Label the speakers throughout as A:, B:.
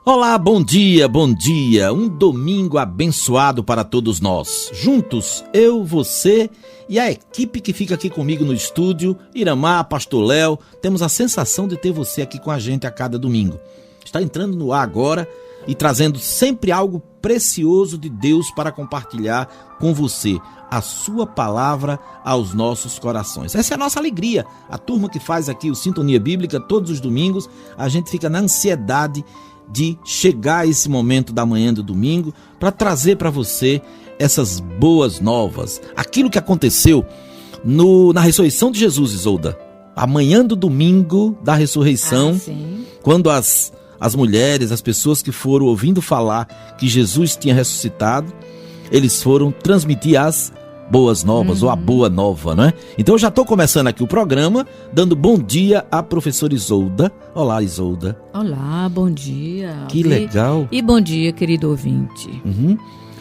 A: Olá, bom dia, bom dia. Um domingo abençoado para todos nós. Juntos, eu, você e a equipe que fica aqui comigo no estúdio, Iramar, Pastor Léo, temos a sensação de ter você aqui com a gente a cada domingo. Está entrando no ar agora e trazendo sempre algo precioso de Deus para compartilhar com você, a sua palavra aos nossos corações. Essa é a nossa alegria. A turma que faz aqui o Sintonia Bíblica todos os domingos, a gente fica na ansiedade de chegar a esse momento da manhã do domingo para trazer para você essas boas novas. Aquilo que aconteceu na ressurreição de Jesus, Isolda. A manhã do domingo da ressurreição, quando as mulheres, as pessoas que foram ouvindo falar que Jesus tinha ressuscitado, eles foram transmitir as boas novas, ou a boa nova, né? Então eu já estou começando aqui o programa, dando bom dia à professora Isolda. Olá, Isolda.
B: Olá, bom dia.
A: Que legal.
B: E bom dia, querido ouvinte.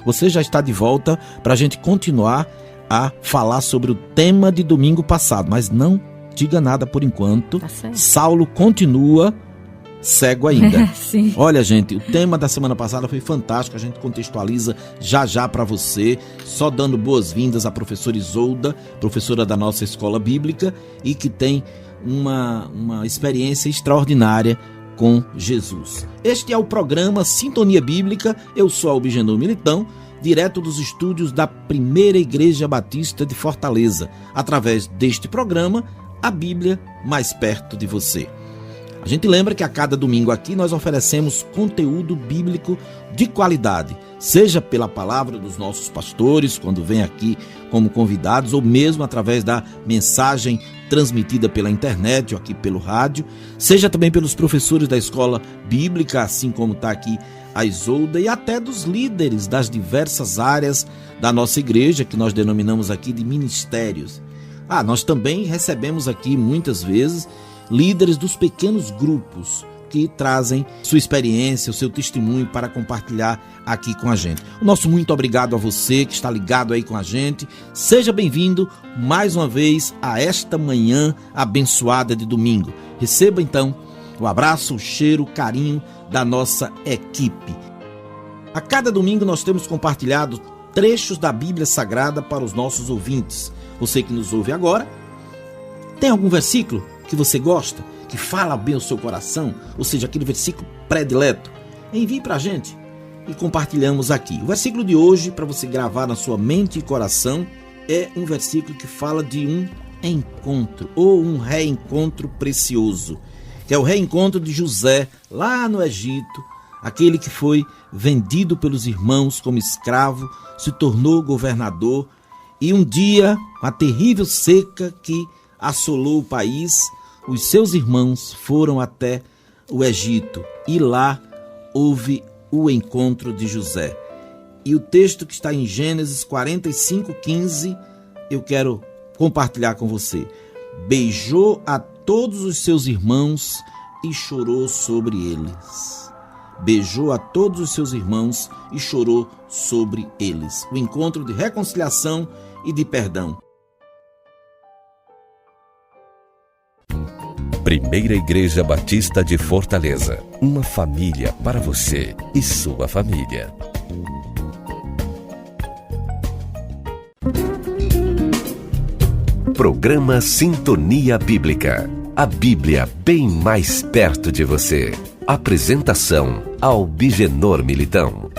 A: Você já está de volta para a gente continuar a falar sobre o tema de domingo passado, mas não diga nada por enquanto.
B: Tá certo.
A: Saulo continua cego ainda.
B: Sim.
A: Olha, gente, o tema da semana passada foi fantástico, a gente contextualiza já para você, só dando boas-vindas à professora Isolda, professora da nossa escola bíblica e que tem uma experiência extraordinária com Jesus. Este é o programa Sintonia Bíblica, eu sou Albigenor Militão, direto dos estúdios da Primeira Igreja Batista de Fortaleza. Através deste programa, a Bíblia mais perto de você. A gente lembra que a cada domingo aqui nós oferecemos conteúdo bíblico de qualidade, seja pela palavra dos nossos pastores, quando vêm aqui como convidados, ou mesmo através da mensagem transmitida pela internet ou aqui pelo rádio, seja também pelos professores da escola bíblica, assim como está aqui a Isolda, e até dos líderes das diversas áreas da nossa igreja, que nós denominamos aqui de ministérios. Nós também recebemos aqui muitas vezes líderes dos pequenos grupos que trazem sua experiência, o seu testemunho para compartilhar aqui com a gente. O nosso muito obrigado a você que está ligado aí com a gente. Seja bem-vindo mais uma vez a esta manhã abençoada de domingo. Receba então o abraço, o cheiro, o carinho da nossa equipe. A cada domingo nós temos compartilhado trechos da Bíblia Sagrada para os nossos ouvintes. Você que nos ouve agora, tem algum versículo que você gosta, que fala bem o seu coração, ou seja, aquele versículo predileto? Envie para a gente e compartilhamos aqui. O versículo de hoje, para você gravar na sua mente e coração, é um versículo que fala de um encontro, ou um reencontro precioso, que é o reencontro de José lá no Egito, aquele que foi vendido pelos irmãos como escravo, se tornou governador, e um dia, com a terrível seca que assolou o país, os seus irmãos foram até o Egito e lá houve o encontro de José. E o texto que está em Gênesis 45:15, eu quero compartilhar com você. Beijou a todos os seus irmãos e chorou sobre eles. Beijou a todos os seus irmãos e chorou sobre eles. O encontro de reconciliação e de perdão.
C: Primeira Igreja Batista de Fortaleza. Uma família para você e sua família. Programa Sintonia Bíblica. A Bíblia bem mais perto de você. Apresentação: Albigenor Militão.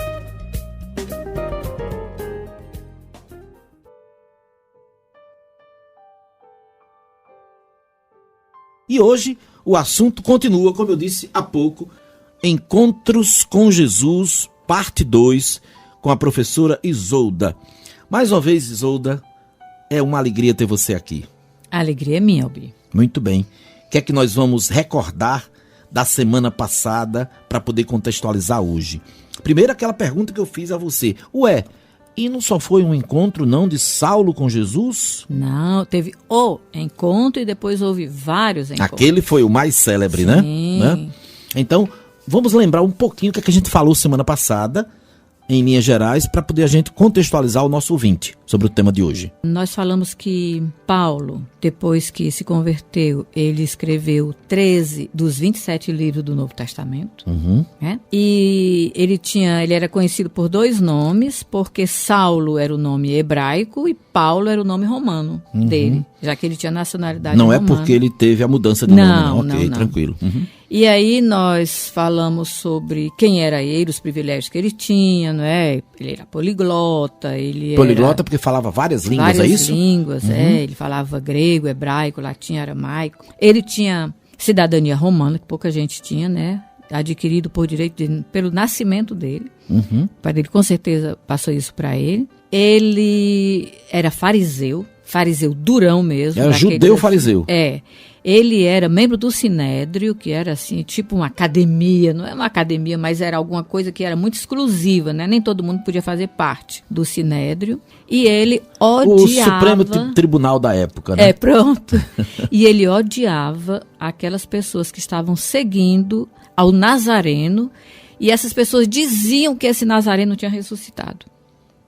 A: E hoje o assunto continua, como eu disse há pouco, Encontros com Jesus, parte 2, com a professora Isolda. Mais uma vez, Isolda, é uma alegria ter você aqui.
B: A alegria é minha, Albi.
A: Muito bem. O que é que nós vamos recordar da semana passada para poder contextualizar hoje? Primeiro, aquela pergunta que eu fiz a você. E não só foi um encontro, não, de Saulo com Jesus?
B: Não, teve o encontro e depois houve vários encontros.
A: Aquele foi o mais célebre,
B: Sim.
A: né? Então, vamos lembrar um pouquinho o que a gente falou semana passada em linhas gerais, para poder a gente contextualizar o nosso ouvinte sobre o tema de hoje.
B: Nós falamos que Paulo, depois que se converteu, ele escreveu 13 dos 27 livros do Novo Testamento. Né? E ele era conhecido por 2 nomes, porque Saulo era o nome hebraico e Paulo era o nome romano dele, já que ele tinha nacionalidade romana.
A: Não é porque ele teve a mudança de nome, não. Ok, tranquilo.
B: E aí nós falamos sobre quem era ele, os privilégios que ele tinha, não é? Ele era poliglota,
A: Poliglota porque falava várias línguas, é isso?
B: Várias línguas, ele falava grego, hebraico, latim, aramaico. Ele tinha cidadania romana, que pouca gente tinha, né? Adquirido por direito pelo nascimento dele. O pai dele com certeza passou isso para ele. Ele era fariseu durão mesmo.
A: Era judeu fariseu.
B: Ele era membro do Sinédrio, que era assim, tipo uma academia, não é uma academia, mas era alguma coisa que era muito exclusiva, né? Nem todo mundo podia fazer parte do Sinédrio. E ele odiava...
A: O Supremo Tribunal da época, né?
B: Pronto. E ele odiava aquelas pessoas que estavam seguindo ao Nazareno, e essas pessoas diziam que esse Nazareno tinha ressuscitado.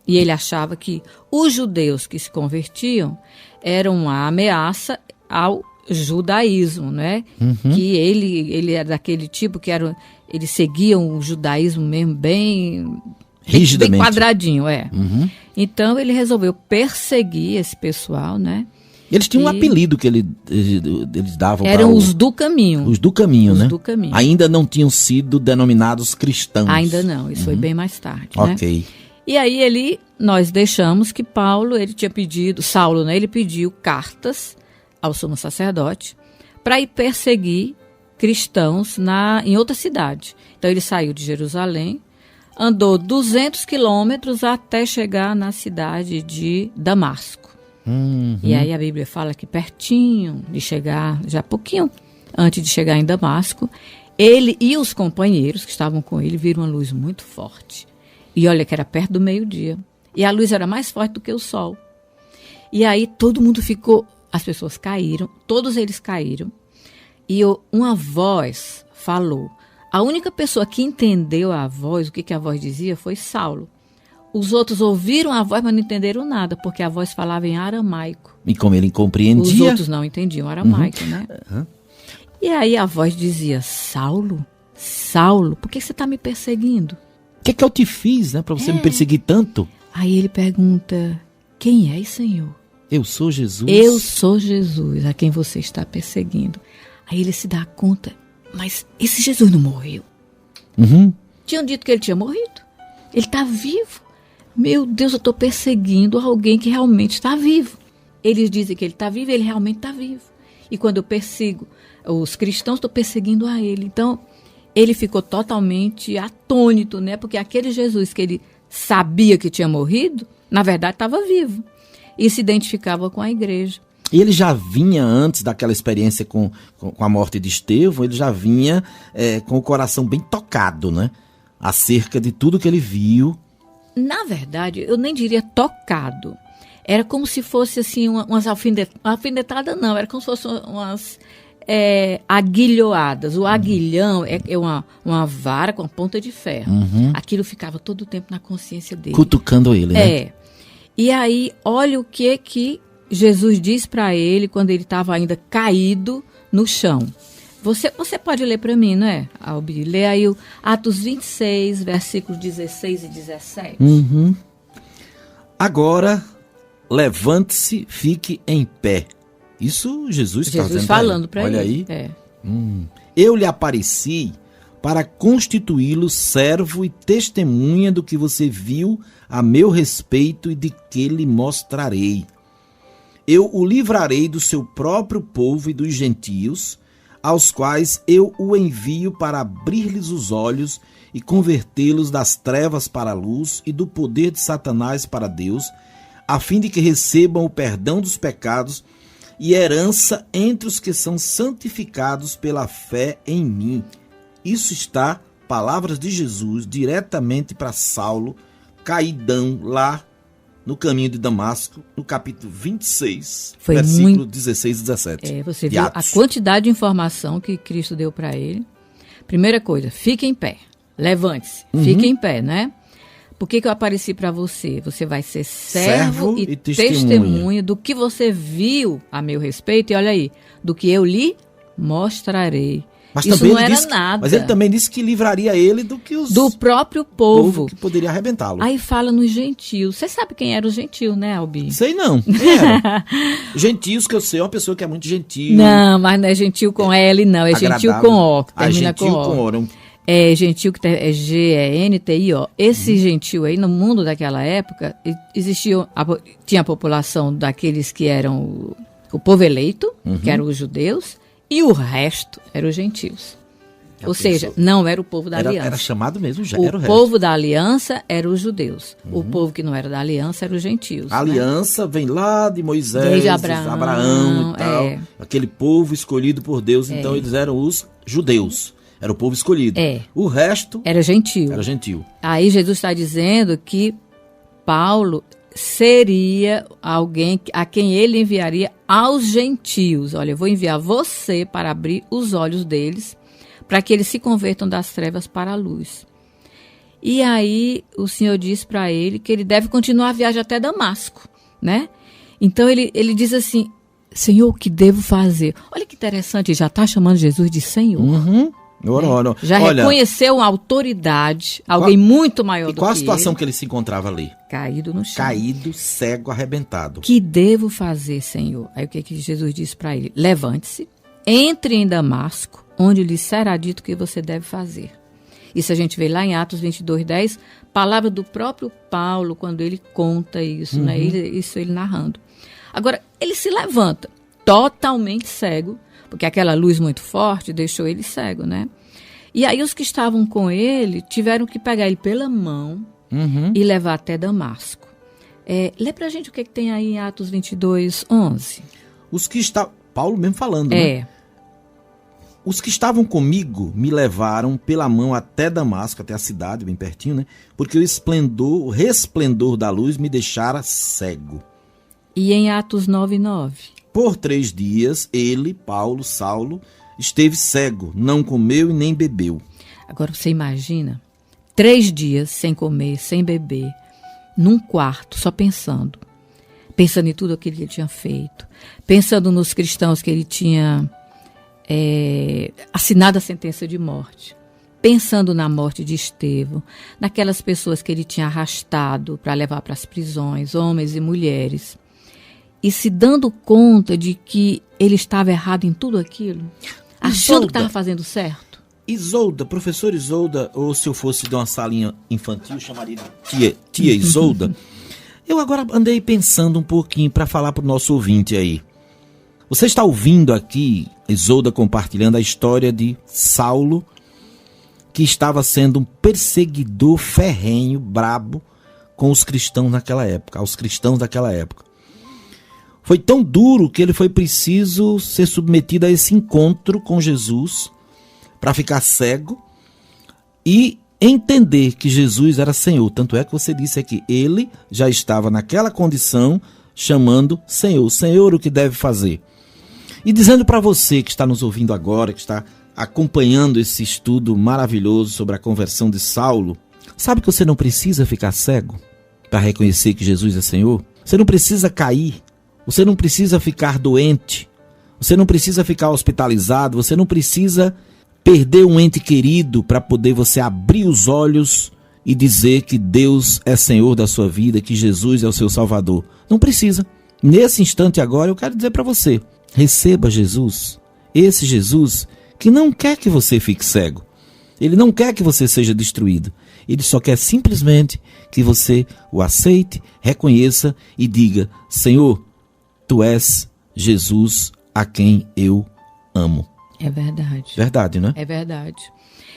B: E ele achava que os judeus que se convertiam eram uma ameaça ao judaísmo, né? Que ele era daquele tipo que eles seguiam o judaísmo mesmo bem rigidamente, bem quadradinho, Então ele resolveu perseguir esse pessoal, né?
A: Eles tinham um apelido que eles davam.
B: Eram os do caminho.
A: Os do caminho, né?
B: Do caminho.
A: Ainda não tinham sido denominados cristãos.
B: Ainda não, isso foi bem mais tarde,
A: Ok.
B: Né? E aí nós deixamos que Saulo, né? Ele pediu cartas ao sumo sacerdote para ir perseguir cristãos em outra cidade. Então ele saiu de Jerusalém, andou 200 quilômetros até chegar na cidade de Damasco. E aí a Bíblia fala que pertinho de chegar, já pouquinho antes de chegar em Damasco, ele e os companheiros que estavam com ele viram uma luz muito forte. E olha que era perto do meio-dia. E a luz era mais forte do que o sol. E aí todo mundo as pessoas caíram, todos eles caíram. E uma voz falou. A única pessoa que entendeu a voz, o que a voz dizia, foi Saulo. Os outros ouviram a voz, mas não entenderam nada, porque a voz falava em aramaico.
A: E como ele compreendia...
B: Os outros não entendiam aramaico, né? E aí a voz dizia, Saulo, por que você está me perseguindo?
A: O que eu te fiz, né, para você me perseguir tanto?
B: Aí ele pergunta, quem és, Senhor?
A: Eu sou Jesus.
B: Eu sou Jesus, a quem você está perseguindo. Aí ele se dá conta, mas esse Jesus não morreu. Tinham dito que ele tinha morrido. Ele está vivo. Meu Deus, eu estou perseguindo alguém que realmente está vivo. Eles dizem que ele está vivo, ele realmente está vivo. E quando eu persigo os cristãos, estou perseguindo a ele. Então, ele ficou totalmente atônito, né? Porque aquele Jesus que ele sabia que tinha morrido, na verdade estava vivo. E se identificava com a igreja.
A: E ele já vinha, antes daquela experiência com a morte de Estevão, ele já vinha com o coração bem tocado, né? Acerca de tudo que ele viu.
B: Na verdade, eu nem diria tocado. Era como se fosse assim, umas alfinetadas, não. Era como se fossem umas aguilhoadas. O aguilhão é uma vara com a ponta de ferro. Aquilo ficava todo o tempo na consciência dele.
A: Cutucando ele, né?
B: E aí, olha o que Jesus diz para ele quando ele estava ainda caído no chão. Você pode ler para mim, não é, Albi? Lê aí o Atos 26, versículos 16 e 17.
A: Agora, levante-se, fique em pé. Isso Jesus está dizendo
B: falando para ele.
A: Olha aí. Eu lhe apareci para constituí-lo servo e testemunha do que você viu a meu respeito e de que lhe mostrarei. Eu o livrarei do seu próprio povo e dos gentios, aos quais eu o envio para abrir-lhes os olhos e convertê-los das trevas para a luz e do poder de Satanás para Deus, a fim de que recebam o perdão dos pecados e herança entre os que são santificados pela fé em mim. Isso está, palavras de Jesus, diretamente para Saulo, caidão lá no caminho de Damasco, no capítulo 26, versículo 16 e 17.
B: Você viu a quantidade de informação que Cristo deu para ele. Primeira coisa, fique em pé, levante-se, fique em pé, né? Por que eu apareci para você? Você vai ser servo e
A: testemunha.
B: testemunha do que você viu a meu respeito. E olha aí, do que eu lhe mostrarei.
A: Mas
B: isso
A: também
B: não era
A: disse,
B: nada.
A: Mas ele também disse que livraria ele do que os...
B: do próprio povo.
A: que poderia arrebentá-lo.
B: Aí fala nos gentios. Você sabe quem era o gentio, né, Albi?
A: Sei não. Quem era? Gentios, que eu sei, é uma pessoa que é muito gentil.
B: Não, mas não é gentil com L, não. É gentil com O, que termina
A: gentil
B: com O.
A: com O.
B: É gentil, que é G-E-N-T-I-O. Esse gentil aí, no mundo daquela época, tinha a população daqueles que eram o povo eleito, que eram os judeus, e o resto eram os gentios. Ou seja, não era o povo da aliança.
A: Era chamado mesmo, já
B: o
A: era o resto.
B: povo da aliança eram os judeus. O povo que não era da aliança eram os gentios.
A: A aliança vem lá de Moisés,
B: desde Abraão
A: e tal. Aquele povo escolhido por Deus, então eles eram os judeus. Era o povo escolhido. O resto
B: era gentil.
A: Era gentil.
B: Aí Jesus está dizendo que Paulo seria alguém a quem ele enviaria aos gentios. Olha, eu vou enviar você para abrir os olhos deles, para que eles se convertam das trevas para a luz. E aí o Senhor diz para ele que ele deve continuar a viagem até Damasco, né? Então ele diz assim, Senhor, o que devo fazer? Olha que interessante, já está chamando Jesus de Senhor.
A: Ora.
B: Já reconheceu uma autoridade, alguém muito maior do que ele.
A: E qual a situação que ele se encontrava ali?
B: Caído no chão.
A: Caído, cego, arrebentado.
B: Que devo fazer, Senhor? Aí o que Jesus disse para ele? Levante-se, entre em Damasco, onde lhe será dito o que você deve fazer. Isso a gente vê lá em Atos 22:10, palavra do próprio Paulo, quando ele conta isso, né? Isso ele narrando. Agora, ele se levanta, totalmente cego, porque aquela luz muito forte deixou ele cego, né? E aí os que estavam com ele tiveram que pegar ele pela mão e levar até Damasco. Lê pra gente o que tem aí em Atos 22:11.
A: Os que estavam... Paulo mesmo falando, né? Os que estavam comigo me levaram pela mão até Damasco, até a cidade, bem pertinho, né? Porque o resplendor da luz me deixara cego.
B: E em Atos 9:9?
A: Por 3 dias, ele, Paulo, Saulo, esteve cego, não comeu e nem bebeu.
B: Agora você imagina, 3 dias sem comer, sem beber, num quarto, só pensando em tudo aquilo que ele tinha feito, pensando nos cristãos que ele tinha assinado a sentença de morte, pensando na morte de Estevão, naquelas pessoas que ele tinha arrastado para levar para as prisões, homens e mulheres, e se dando conta de que ele estava errado em tudo aquilo, achando que estava fazendo certo.
A: Isolda, professor Isolda, ou se eu fosse de uma salinha infantil, eu chamaria de tia Isolda. Eu agora andei pensando um pouquinho para falar para o nosso ouvinte aí. Você está ouvindo aqui, Isolda compartilhando a história de Saulo, que estava sendo um perseguidor ferrenho, brabo, com os cristãos naquela época, aos cristãos daquela época. Foi tão duro que ele foi preciso ser submetido a esse encontro com Jesus para ficar cego e entender que Jesus era Senhor. Tanto é que você disse aqui, ele já estava naquela condição chamando Senhor. Senhor, o que deve fazer? E dizendo para você que está nos ouvindo agora, que está acompanhando esse estudo maravilhoso sobre a conversão de Saulo, sabe que você não precisa ficar cego para reconhecer que Jesus é Senhor? Você não precisa cair. Você não precisa ficar doente, você não precisa ficar hospitalizado, você não precisa perder um ente querido para poder você abrir os olhos e dizer que Deus é Senhor da sua vida, que Jesus é o seu Salvador. Não precisa. Nesse instante agora eu quero dizer para você, receba Jesus, esse Jesus que não quer que você fique cego, ele não quer que você seja destruído, ele só quer simplesmente que você o aceite, reconheça e diga, Senhor, Tu és Jesus a quem eu amo.
B: É verdade.
A: Verdade, né?
B: É verdade.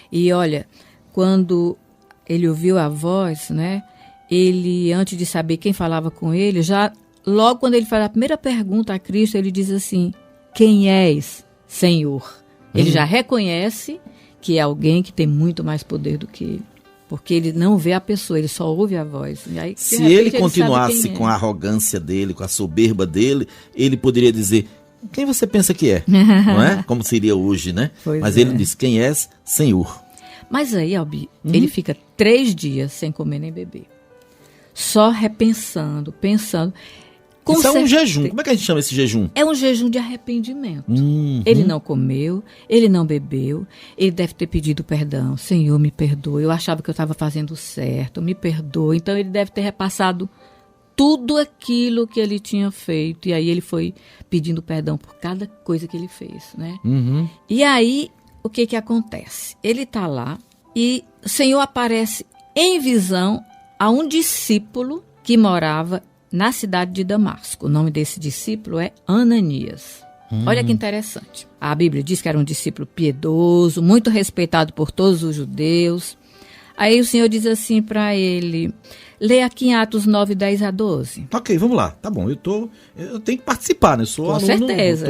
B: E olha, quando ele ouviu a voz, né? Ele, antes de saber quem falava com ele, já logo quando ele faz a primeira pergunta a Cristo, ele diz assim, quem és, Senhor? Ele já reconhece que é alguém que tem muito mais poder do que ele. Porque ele não vê a pessoa, ele só ouve a voz. E aí,
A: se ele continuasse com a arrogância dele, com a soberba dele, ele poderia dizer, quem você pensa que é? Não é? Como seria hoje, né? Mas ele diz, quem és, Senhor.
B: Mas aí, Albi, ele fica 3 dias sem comer nem beber. Só repensando, pensando.
A: Isso é um jejum. Como é que a gente chama esse jejum?
B: É um jejum de arrependimento. Ele não comeu, ele não bebeu, ele deve ter pedido perdão. Senhor, me perdoa, eu achava que eu estava fazendo certo, me perdoa. Então ele deve ter repassado tudo aquilo que ele tinha feito. E aí ele foi pedindo perdão por cada coisa que ele fez, né? E aí, o que acontece? Ele está lá e o Senhor aparece em visão a um discípulo que morava na cidade de Damasco. O nome desse discípulo é Ananias. Olha que interessante. A Bíblia diz que era um discípulo piedoso, muito respeitado por todos os judeus. Aí o Senhor diz assim para ele, lê aqui em Atos 9, 10 a 12.
A: Ok, vamos lá. Tá bom, eu tenho que participar, né? Eu sou
B: Com
A: aluno,
B: certeza.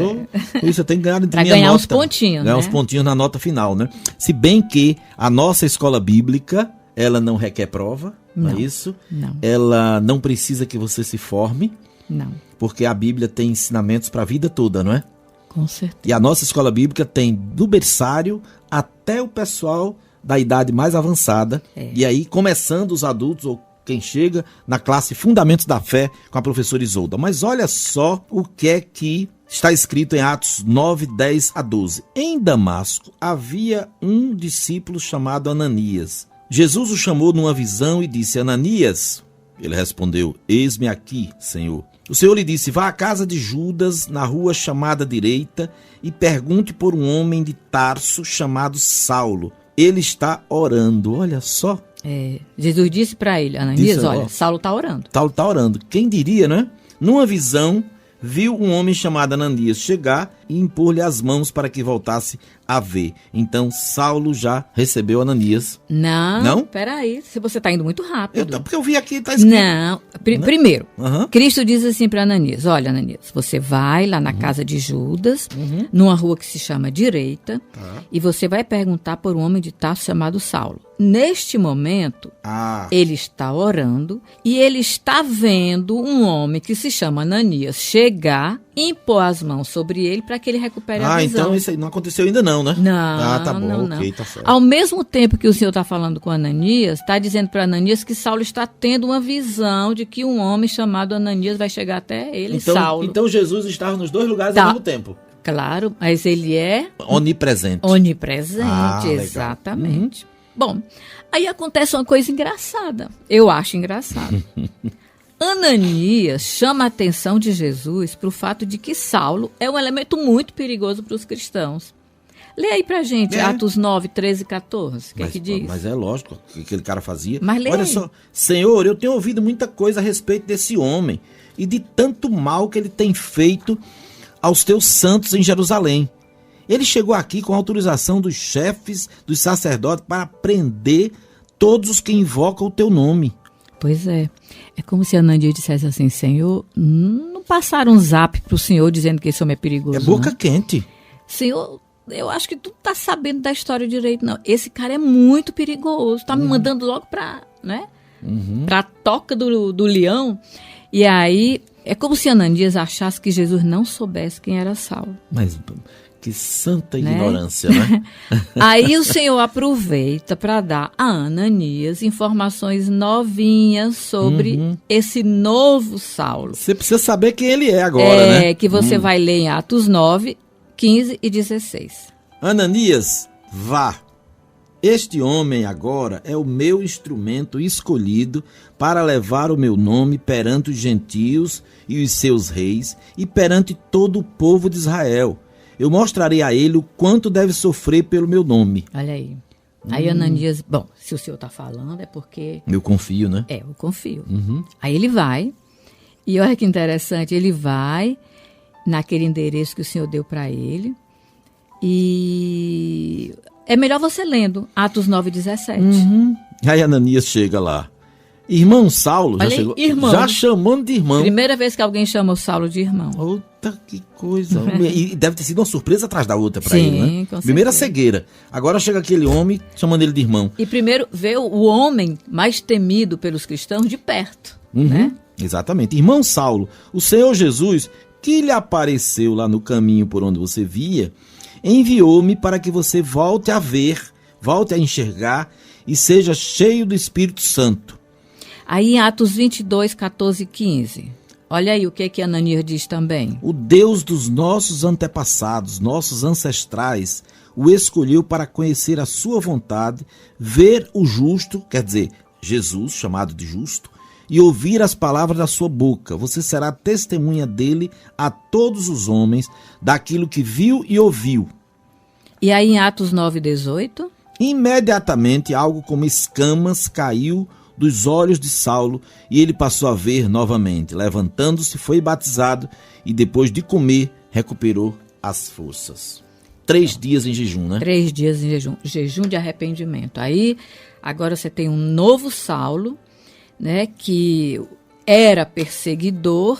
A: Isso, eu tenho que ganhar
B: Para ganhar uns pontinhos,
A: ganhar
B: né?
A: uns pontinhos na nota final, né? Se bem que a nossa escola bíblica, ela não requer prova, não é isso?
B: Não.
A: Ela não precisa que você se forme,
B: Não,
A: porque a Bíblia tem ensinamentos para a vida toda, não é?
B: com certeza.
A: E a nossa escola bíblica tem do berçário até o pessoal da idade mais avançada. E aí, começando os adultos ou quem chega na classe Fundamentos da Fé com a professora Isolda. Mas olha só o que é que está escrito em Atos 9, 10 a 12. Em Damasco havia um discípulo chamado Ananias. Jesus o chamou numa visão e disse, Ananias. Ele respondeu, eis-me aqui, Senhor. O Senhor lhe disse, vá à casa de Judas, na rua chamada Direita, e pergunte por um homem de Tarso chamado Saulo. Ele está orando, olha só.
B: Jesus disse para ele, Ananias,
A: Disse,
B: olha,
A: ó,
B: Saulo está orando.
A: Saulo está orando. Quem diria, né? Numa visão, viu um homem chamado Ananias chegar e impor-lhe as mãos para que voltasse a ver. Então, Saulo já recebeu Ananias.
B: Não? Peraí, se você está indo muito rápido.
A: Porque eu vi aqui, está escrito.
B: Não, primeiro,
A: Aham.
B: Cristo diz assim para Ananias, olha Ananias, você vai lá na casa de Judas, numa rua que se chama Direita, e você vai perguntar por um homem de Tarso chamado Saulo. Neste momento, ele está orando e ele está vendo um homem que se chama Ananias chegar e impor as mãos sobre ele para que ele recupere a visão.
A: Então isso aí não aconteceu ainda não, né?
B: Não,
A: tá bom,
B: não.
A: ok, tá certo.
B: Ao mesmo tempo que o Senhor está falando com Ananias, está dizendo para Ananias que Saulo está tendo uma visão de que um homem chamado Ananias vai chegar até ele, Saulo.
A: Então Jesus estava nos dois lugares ao mesmo tempo.
B: Claro, mas ele é
A: Onipresente.
B: onipresente,
A: Legal.
B: exatamente. Bom, aí acontece uma coisa engraçada, eu acho engraçado. Ananias chama a atenção de Jesus para o fato de que Saulo é um elemento muito perigoso para os cristãos. Lê aí pra gente, Atos 9, 13 e 14, o que é que diz?
A: Mas é lógico o que aquele cara fazia.
B: Mas lê
A: Olha
B: aí.
A: só, Senhor, eu tenho ouvido muita coisa a respeito desse homem e de tanto mal que ele tem feito aos teus santos em Jerusalém. Ele chegou aqui com autorização dos chefes, dos sacerdotes, para prender todos os que invocam o teu nome.
B: Pois é. É como se Ananias dissesse assim, Senhor, não passaram um zap pro Senhor dizendo que esse homem é perigoso,
A: É boca
B: não?
A: quente.
B: Senhor, eu acho que tu não tá sabendo da história direito, não. Esse cara é muito perigoso. Tá me mandando logo pra, né? Pra toca do leão. E aí, é como se Ananias achasse que Jesus não soubesse quem era Saulo.
A: Mas que santa
B: Né?
A: ignorância, né?
B: Aí o Senhor aproveita para dar a Ananias informações novinhas sobre esse novo Saulo.
A: Você precisa saber quem ele é agora, né?
B: Que você vai ler em Atos 9, 15 e 16.
A: Ananias, vá. Este homem agora é o meu instrumento escolhido para levar o meu nome perante os gentios e os seus reis e perante todo o povo de Israel. Eu mostrarei a ele o quanto deve sofrer pelo meu nome.
B: Olha aí. Aí Ananias, bom, se o Senhor está falando é porque...
A: Eu confio, né?
B: eu confio. Aí ele vai, e olha que interessante, ele vai naquele endereço que o Senhor deu para ele, e é melhor você lendo Atos 9, 17.
A: Aí Ananias chega lá. Irmão Saulo, já
B: Olha aí,
A: chegou,
B: irmão.
A: já chamando de irmão.
B: Primeira vez que alguém chama o Saulo de irmão.
A: Outra que coisa. E deve ter sido uma surpresa atrás da outra para
B: Sim,
A: ele, né?
B: com
A: Primeira
B: certeza.
A: cegueira. Agora chega aquele homem chamando ele de irmão.
B: E primeiro vê o homem mais temido pelos cristãos de perto, né?
A: Exatamente. Irmão Saulo, o Senhor Jesus, que lhe apareceu lá no caminho por onde você via, enviou-me para que você volte a ver, volte a enxergar e seja cheio do Espírito Santo.
B: Aí em Atos 22, 14 e 15. Olha aí o que Ananias diz também.
A: O Deus dos nossos antepassados, nossos ancestrais, o escolheu para conhecer a sua vontade, ver o justo, quer dizer, Jesus, chamado de justo, e ouvir as palavras da sua boca. Você será testemunha dele a todos os homens, daquilo que viu e ouviu.
B: E aí em Atos 9, 18?
A: Imediatamente algo como escamas caiu dos olhos de Saulo e ele passou a ver novamente. Levantando-se, foi batizado e depois de comer, recuperou as forças. 3 dias em jejum, né?
B: 3 dias em jejum. Jejum de arrependimento. Aí, agora você tem um novo Saulo, né, que era perseguidor,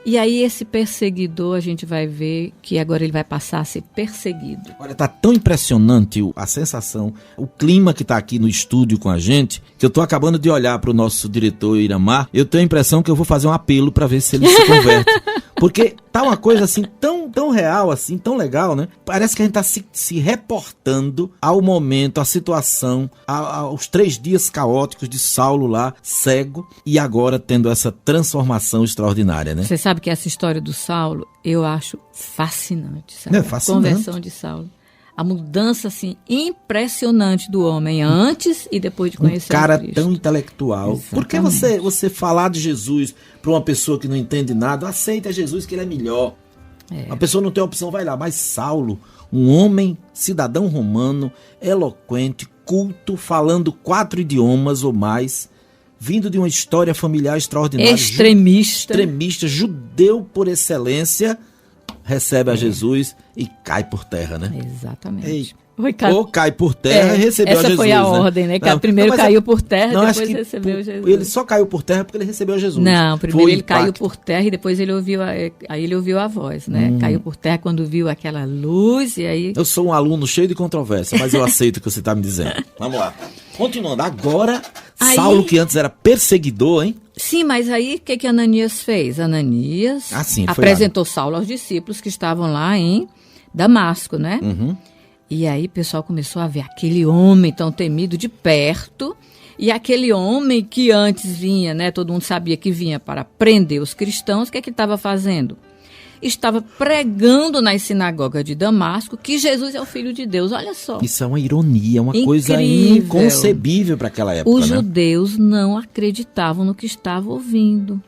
B: e aí esse perseguidor a gente vai ver que agora ele vai passar a ser perseguido.
A: Olha, tá tão impressionante a sensação, o clima que tá aqui no estúdio com a gente, que eu tô acabando de olhar para o nosso diretor Iramar, eu tenho a impressão que eu vou fazer um apelo para ver se ele se converte. Porque tá uma coisa assim tão real, assim, tão legal, né? Parece que a gente tá se reportando ao momento, à situação, aos 3 dias caóticos de Saulo lá, cego, e agora tendo essa transformação extraordinária, né?
B: Você sabe que essa história do Saulo, eu acho fascinante, sabe?
A: É fascinante.
B: A conversão de Saulo. A mudança, assim, impressionante do homem antes e depois de conhecer
A: um cara
B: Cristo.
A: Tão intelectual.
B: Exatamente.
A: Por que você falar de Jesus para uma pessoa que não entende nada? Aceita Jesus que ele é melhor. A pessoa não tem opção, vai lá. Mas Saulo, um homem, cidadão romano, eloquente, culto, falando 4 idiomas ou mais, vindo de uma história familiar extraordinária. Extremista, judeu por excelência, recebe a Jesus e cai por terra, né?
B: Exatamente.
A: Ou cai por terra e recebeu a Jesus.
B: Essa foi a ordem, né? Primeiro caiu por terra, depois recebeu Jesus.
A: Ele só caiu por terra porque ele recebeu Jesus.
B: Não, primeiro ele caiu por terra e depois ele ouviu a voz, né? Caiu por terra quando viu aquela luz e aí...
A: Eu sou um aluno cheio de controvérsia, mas eu aceito o que você está me dizendo. Vamos lá. Continuando. Agora, Saulo, que antes era perseguidor, hein?
B: Sim, mas aí o que Ananias fez? Ananias apresentou Saulo aos discípulos que estavam lá em Damasco, né?
A: Uhum.
B: E aí o pessoal começou a ver aquele homem tão temido de perto, e aquele homem que antes vinha, né? Todo mundo sabia que vinha para prender os cristãos, o que é que ele estava fazendo? Estava pregando nas sinagogas de Damasco que Jesus é o Filho de Deus. Olha só.
A: Isso é uma ironia, uma
B: Incrível.
A: Coisa inconcebível para aquela época,
B: Os
A: né?
B: judeus não acreditavam no que estavam ouvindo.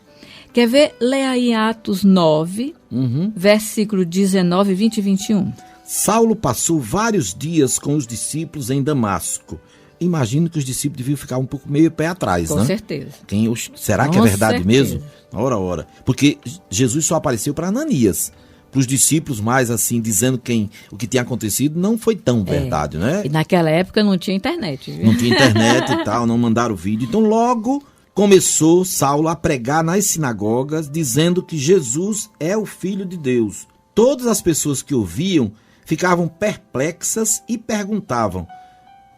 B: Quer ver? Lê aí Atos 9, versículo 19, 20 e 21.
A: Saulo passou vários dias com os discípulos em Damasco. Imagino que os discípulos deviam ficar um pouco meio pé atrás,
B: Com
A: né?
B: certeza.
A: Será que é verdade mesmo? Ora. Porque Jesus só apareceu para Ananias. Para os discípulos mais assim, dizendo o que tinha acontecido, não foi tão verdade, né?
B: E naquela época não tinha internet. Viu?
A: Não tinha internet e tal, não mandaram vídeo. Então logo começou Saulo a pregar nas sinagogas, dizendo que Jesus é o Filho de Deus. Todas as pessoas que ouviam ficavam perplexas e perguntavam: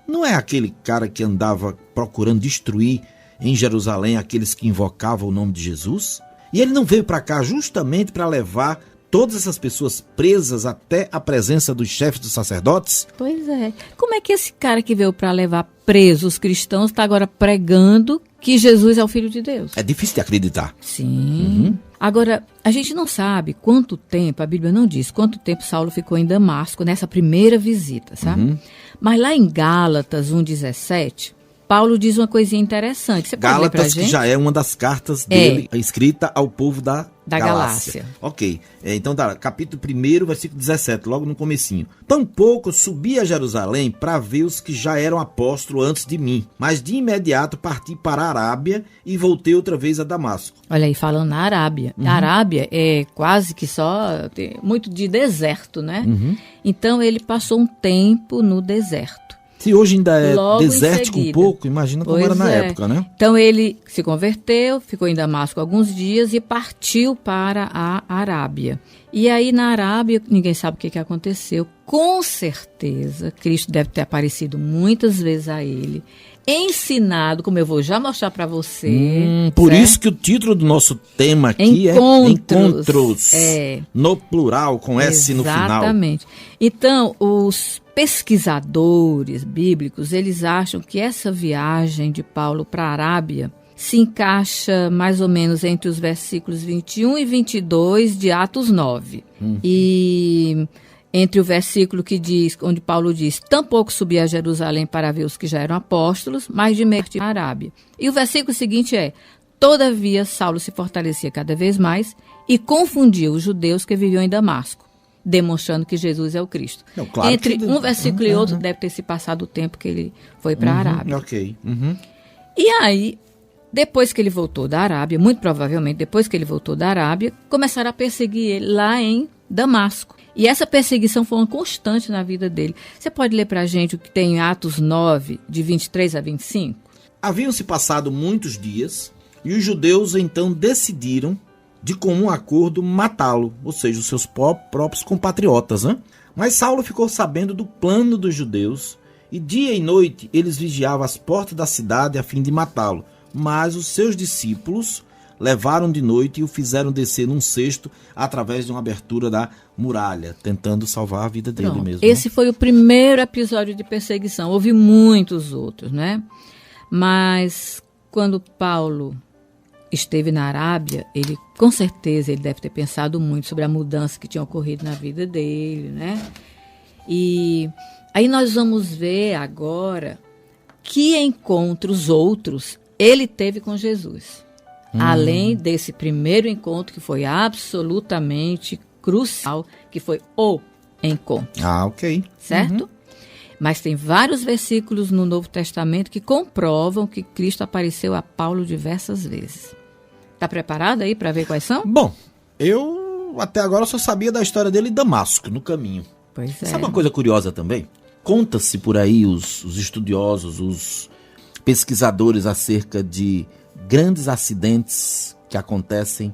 A: não é aquele cara que andava procurando destruir em Jerusalém aqueles que invocavam o nome de Jesus? E ele não veio para cá justamente para levar todas essas pessoas presas até a presença dos chefes dos sacerdotes?
B: Pois é. Como é que esse cara que veio para levar presos os cristãos está agora pregando que Jesus é o Filho de Deus?
A: É difícil de acreditar.
B: Sim. Agora, a gente não sabe quanto tempo, a Bíblia não diz quanto tempo Saulo ficou em Damasco nessa primeira visita, sabe? Mas lá em Gálatas 1,17, Paulo diz uma coisinha interessante. Você pode ler pra
A: Gálatas,
B: gente?
A: que já é uma das cartas dele, escrita ao povo da
B: Galácia.
A: Ok. Então, capítulo 1, versículo 17, logo no comecinho. Tampouco subi a Jerusalém para ver os que já eram apóstolos antes de mim, mas de imediato parti para a Arábia e voltei outra vez a Damasco.
B: Olha aí, falando na Arábia. A Arábia é quase que só tem muito de deserto, né? Então, ele passou um tempo no deserto.
A: Se hoje ainda é
B: Logo
A: desértico um pouco, imagina como era na época, né?
B: Então ele se converteu, ficou em Damasco alguns dias e partiu para a Arábia. E aí na Arábia, ninguém sabe o que aconteceu. Com certeza, Cristo deve ter aparecido muitas vezes a ele, ensinado, como eu vou já mostrar para você.
A: Por isso que o título do nosso tema aqui é Encontros. No plural, com S no final.
B: Exatamente. Então, os pesquisadores bíblicos, eles acham que essa viagem de Paulo para a Arábia se encaixa mais ou menos entre os versículos 21 e 22 de Atos 9. E entre o versículo que diz, onde Paulo diz, tampouco subi a Jerusalém para ver os que já eram apóstolos, mas de Merti na Arábia. E o versículo seguinte é, todavia Saulo se fortalecia cada vez mais e confundia os judeus que viviam em Damasco, demonstrando que Jesus é o Cristo.
A: Não, claro
B: entre
A: que...
B: um versículo e outro deve ter se passado o tempo que ele foi para a Arábia.
A: Ok.
B: E aí, depois que ele voltou da Arábia, muito provavelmente depois que ele voltou da Arábia, começaram a perseguir ele lá em Damasco. E essa perseguição foi uma constante na vida dele. Você pode ler para a gente o que tem em Atos 9, de 23 a 25?
A: Haviam-se passado muitos dias e os judeus então decidiram, de comum acordo, matá-lo, ou seja, os seus próprios compatriotas, né? Mas Saulo ficou sabendo do plano dos judeus e dia e noite eles vigiavam as portas da cidade a fim de matá-lo. Mas os seus discípulos levaram de noite e o fizeram descer num cesto através de uma abertura da muralha, tentando salvar a vida dele.
B: Pronto.
A: Mesmo.
B: Esse foi o primeiro episódio de perseguição. Houve muitos outros, né? Mas quando Paulo esteve na Arábia, ele com certeza ele deve ter pensado muito sobre a mudança que tinha ocorrido na vida dele, né? E aí nós vamos ver agora que encontros outros ele teve com Jesus. Além desse primeiro encontro que foi absolutamente crucial, que foi o encontro.
A: Ah, ok.
B: Certo? Mas tem vários versículos no Novo Testamento que comprovam que Cristo apareceu a Paulo diversas vezes. Está preparado aí para ver quais são?
A: Bom, eu até agora só sabia da história dele em Damasco, no caminho.
B: Pois é.
A: Sabe uma coisa curiosa também? Conta-se por aí os estudiosos, os pesquisadores acerca de grandes acidentes que acontecem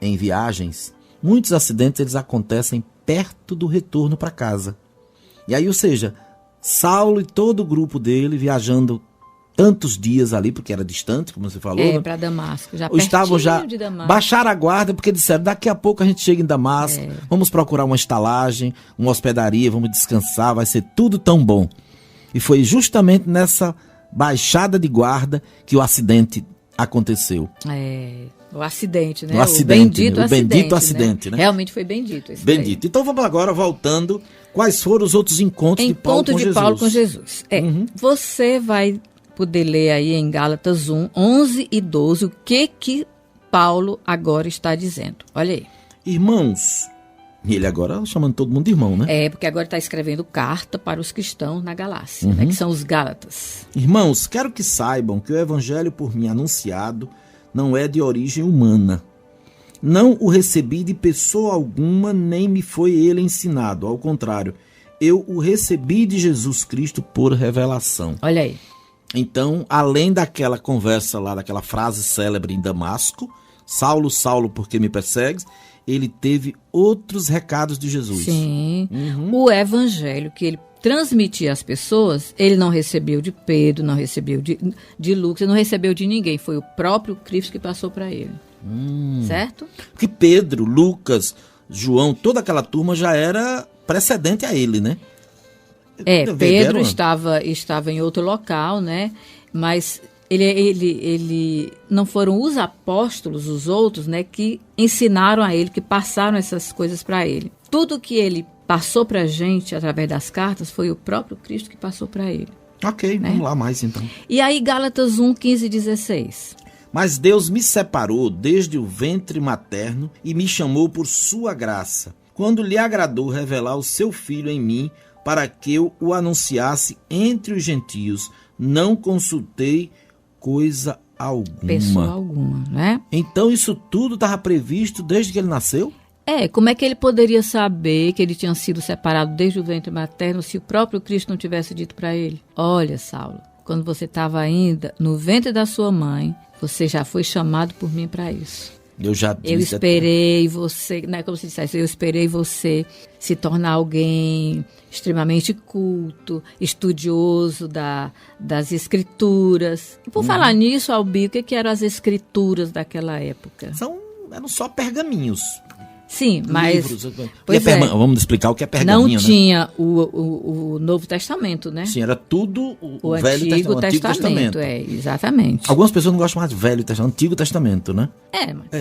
A: em viagens. Muitos acidentes eles acontecem perto do retorno para casa. E aí, ou seja, Saulo e todo o grupo dele viajando tantos dias ali, porque era distante, como você falou.
B: É, para Damasco, já
A: estavam já
B: de Damasco.
A: Baixaram a guarda, porque disseram, daqui a pouco a gente chega em Damasco, vamos procurar uma estalagem, uma hospedaria, vamos descansar, vai ser tudo tão bom. E foi justamente nessa baixada de guarda que o acidente aconteceu.
B: O acidente, né?
A: O acidente,
B: o
A: bendito acidente, né?
B: Realmente foi bendito esse
A: Bendito. Então vamos agora, voltando, quais foram os outros encontros de Paulo com Jesus?
B: Paulo com Jesus. Você vai poder ler aí em Gálatas 1, 11 e 12, o que Paulo agora está dizendo. Olha aí.
A: Irmãos, e ele agora chamando todo mundo de irmão, né?
B: Porque agora está escrevendo carta para os cristãos na Galácia, né, que são os Gálatas.
A: Irmãos, quero que saibam que o evangelho por mim anunciado não é de origem humana. Não o recebi de pessoa alguma, nem me foi ele ensinado. Ao contrário, eu o recebi de Jesus Cristo por revelação.
B: Olha aí.
A: Então, além daquela conversa lá, daquela frase célebre em Damasco, Saulo, Saulo, por que me persegues? Ele teve outros recados de Jesus.
B: Sim. O evangelho que ele transmitia às pessoas, ele não recebeu de Pedro, não recebeu de Lucas, não recebeu de ninguém. Foi o próprio Cristo que passou para ele. Certo?
A: Que Pedro, Lucas, João, toda aquela turma já era precedente a ele, né?
B: Pedro estava em outro local, né? Mas ele não foram os apóstolos, os outros, né, que ensinaram a ele, que passaram essas coisas para ele. Tudo que ele passou para a gente através das cartas foi o próprio Cristo que passou para ele.
A: Ok,
B: né?
A: Vamos lá mais então.
B: E aí Gálatas 1, 15 e 16.
A: Mas Deus me separou desde o ventre materno e me chamou por sua graça, quando lhe agradou revelar o seu Filho em mim, para que eu o anunciasse entre os gentios. Não consultei coisa alguma.
B: Pessoa alguma, né?
A: Então isso tudo estava previsto desde que ele nasceu?
B: Como é que ele poderia saber que ele tinha sido separado desde o ventre materno se o próprio Cristo não tivesse dito para ele? Olha, Saulo, quando você estava ainda no ventre da sua mãe, você já foi chamado por mim para isso.
A: Eu
B: esperei você, né, como se dissesse, eu esperei você se tornar alguém extremamente culto, estudioso das escrituras. E por falar nisso, Albi, o que eram as escrituras daquela época?
A: Eram só pergaminhos.
B: Sim, mas...
A: livros.
B: Vamos
A: explicar o que é pergaminho,
B: não tinha o Novo Testamento, né?
A: Sim, era tudo o
B: Antigo Testamento. Exatamente.
A: Algumas pessoas não gostam mais de Velho Testamento, Antigo Testamento, né?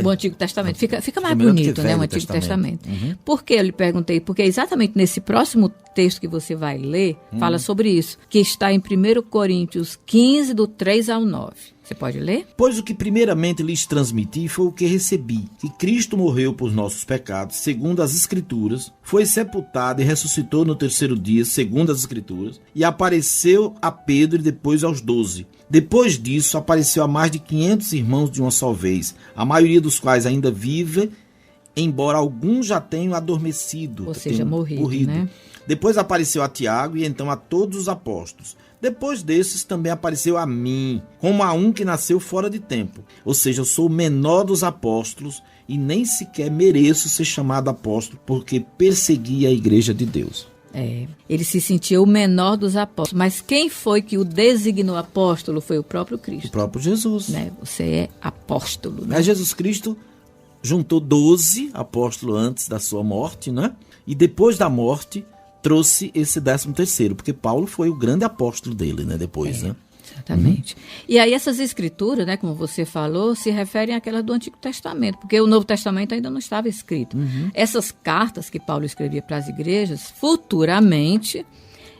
B: O Antigo Testamento fica mais bonito, né? O Antigo Testamento. Por que eu lhe perguntei? Porque exatamente nesse próximo texto que você vai ler, fala sobre isso, que está em 1 Coríntios 15, do 3 ao 9. Você pode ler?
A: Pois o que primeiramente lhes transmiti foi o que recebi, que Cristo morreu por nossos pecados, segundo as Escrituras, foi sepultado e ressuscitou no terceiro dia, segundo as Escrituras, e apareceu a Pedro e depois aos 12. Depois disso, apareceu a mais de 500 irmãos de uma só vez, a maioria dos quais ainda vive, embora alguns já tenham adormecido.
B: Ou seja, morrido. Né?
A: Depois apareceu a Tiago e então a todos os apóstolos. Depois desses também apareceu a mim, como a um que nasceu fora de tempo. Ou seja, eu sou o menor dos apóstolos e nem sequer mereço ser chamado apóstolo, porque persegui a igreja de Deus.
B: Ele se sentiu o menor dos apóstolos. Mas quem foi que o designou apóstolo? Foi o próprio Cristo.
A: O próprio Jesus.
B: Né? Você é apóstolo. Né?
A: Mas Jesus Cristo juntou 12 apóstolos antes da sua morte, né? E depois da morte trouxe esse 13º, porque Paulo foi o grande apóstolo dele, né? Depois, né?
B: Exatamente. E aí essas escrituras, né, como você falou, se referem àquelas do Antigo Testamento, porque o Novo Testamento ainda não estava escrito. Essas cartas que Paulo escrevia para as igrejas, futuramente,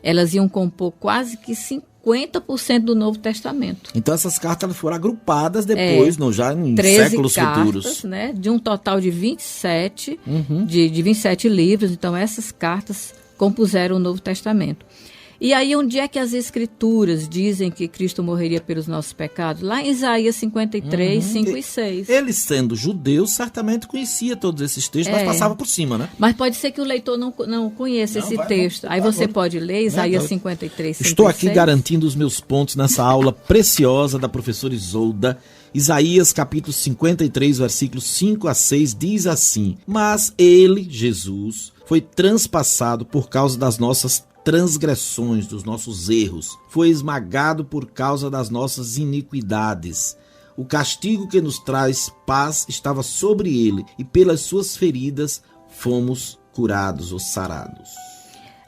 B: elas iam compor quase que 50% do Novo Testamento.
A: Então essas cartas foram agrupadas depois, já em
B: 13
A: séculos
B: cartas,
A: futuros.
B: Né, de um total de 27, de 27 livros. Então essas cartas compuseram o Novo Testamento. E aí, onde é que as Escrituras dizem que Cristo morreria pelos nossos pecados? Lá em Isaías 53, 5 e 6.
A: Ele, sendo judeu, certamente conhecia todos esses textos, mas passava por cima, né?
B: Mas pode ser que o leitor não conheça esse texto. Aí você pode ler Isaías 53, 5
A: Estou
B: e
A: aqui
B: 6.
A: garantindo os meus pontos nessa aula preciosa da professora Isolda. Isaías capítulo 53, versículos 5 a 6, diz assim: Mas ele, Jesus, foi transpassado por causa das nossas transgressões, dos nossos erros. Foi esmagado por causa das nossas iniquidades. O castigo que nos traz paz estava sobre ele, e pelas suas feridas fomos curados ou sarados.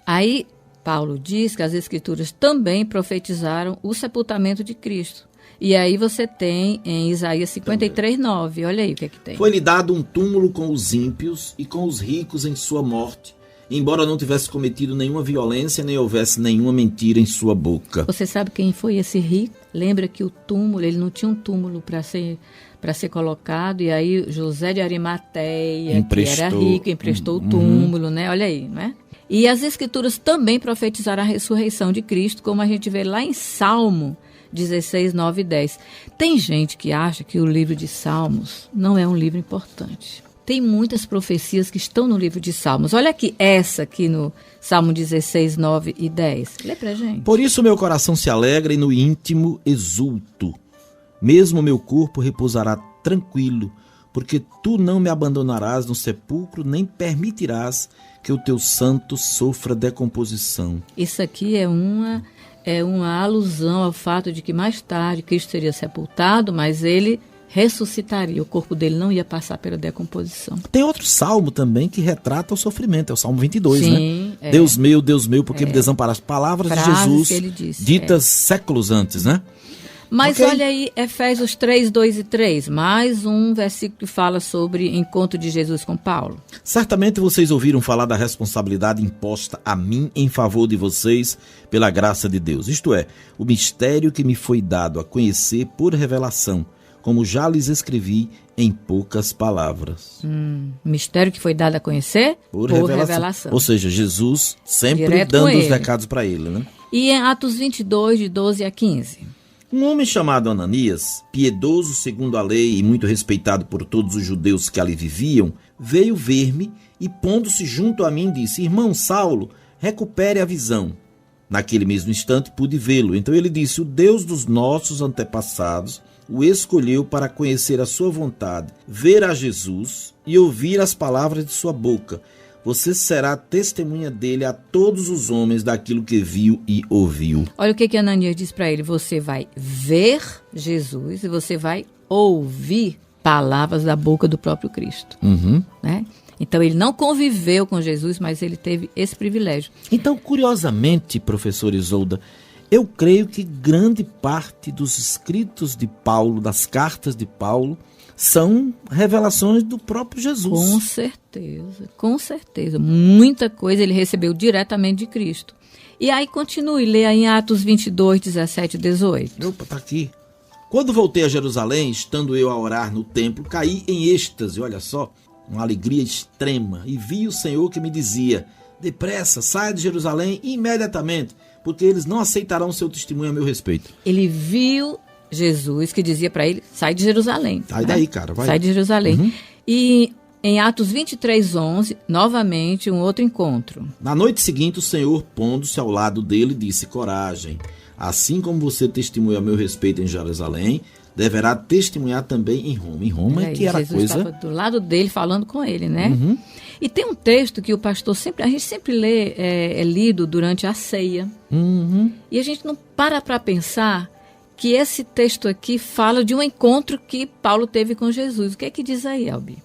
B: Aí Paulo diz que as Escrituras também profetizaram o sepultamento de Cristo. E aí você tem em Isaías 53, 9. Olha aí o que é que tem.
A: Foi-lhe dado um túmulo com os ímpios e com os ricos em sua morte, embora não tivesse cometido nenhuma violência, nem houvesse nenhuma mentira em sua boca.
B: Você sabe quem foi esse rico? Lembra que o túmulo, ele não tinha um túmulo para ser colocado, e aí José de Arimateia, que era rico, emprestou o túmulo, né? Olha aí, não é? E as Escrituras também profetizaram a ressurreição de Cristo, como a gente vê lá em Salmo 16, 9 e 10. Tem gente que acha que o livro de Salmos não é um livro importante. Tem muitas profecias que estão no livro de Salmos. Olha aqui, essa aqui no Salmo 16, 9 e 10. Lê pra gente.
A: Por isso meu coração se alegra e no íntimo exulto. Mesmo meu corpo repousará tranquilo, porque tu não me abandonarás no sepulcro, nem permitirás que o teu santo sofra decomposição.
B: Isso aqui é uma alusão ao fato de que mais tarde Cristo seria sepultado, mas ele ressuscitaria, o corpo dele não ia passar pela decomposição.
A: Tem outro salmo também que retrata o sofrimento, é o Salmo 22,
B: Sim,
A: né? Deus meu, porque me desamparaste. Palavras de Jesus, que ele disse, ditas séculos antes, né?
B: Mas olha aí, Efésios 3, 2 e 3, mais um versículo que fala sobre encontro de Jesus com Paulo.
A: Certamente vocês ouviram falar da responsabilidade imposta a mim em favor de vocês pela graça de Deus. Isto é, o mistério que me foi dado a conhecer por revelação, como já lhes escrevi em poucas palavras.
B: Mistério que foi dado a conhecer por revelação.
A: Ou seja, Jesus sempre direto dando os recados para ele, né?
B: E em Atos 22, de 12 a 15...
A: Um homem chamado Ananias, piedoso segundo a lei e muito respeitado por todos os judeus que ali viviam, veio ver-me e, pondo-se junto a mim, disse: Irmão Saulo, recupere a visão. Naquele mesmo instante pude vê-lo. Então ele disse: O Deus dos nossos antepassados o escolheu para conhecer a sua vontade, ver a Jesus e ouvir as palavras de sua boca. Você será testemunha dele a todos os homens daquilo que viu e ouviu.
B: Olha o que Ananias diz para ele: você vai ver Jesus e você vai ouvir palavras da boca do próprio Cristo. Né? Então, ele não conviveu com Jesus, mas ele teve esse privilégio.
A: Então, curiosamente, professora Isolda, eu creio que grande parte dos escritos de Paulo, das cartas de Paulo, são revelações do próprio Jesus.
B: Com certeza, com certeza. Muita coisa ele recebeu diretamente de Cristo. E aí continue, lê aí em Atos 22, 17 e 18.
A: Opa, tá aqui. Quando voltei a Jerusalém, estando eu a orar no templo, caí em êxtase, olha só, uma alegria extrema, e vi o Senhor que me dizia: depressa, saia de Jerusalém imediatamente, porque eles não aceitarão seu testemunho a meu respeito.
B: Ele viu Jesus que dizia para ele: sai de Jerusalém.
A: Sai daí, cara, vai.
B: Sai de Jerusalém. E em Atos 23, 11, novamente um outro encontro.
A: Na noite seguinte, o Senhor, pondo-se ao lado dele, disse: coragem, assim como você testemunha a meu respeito em Jerusalém, deverá testemunhar também em Roma. Em Roma é que era
B: Jesus
A: coisa...
B: estava do lado dele falando com ele, né? E tem um texto que o pastor sempre, a gente sempre lê, é lido durante a ceia. E a gente não para pensar que esse texto aqui fala de um encontro que Paulo teve com Jesus. O que é que diz aí, Albi?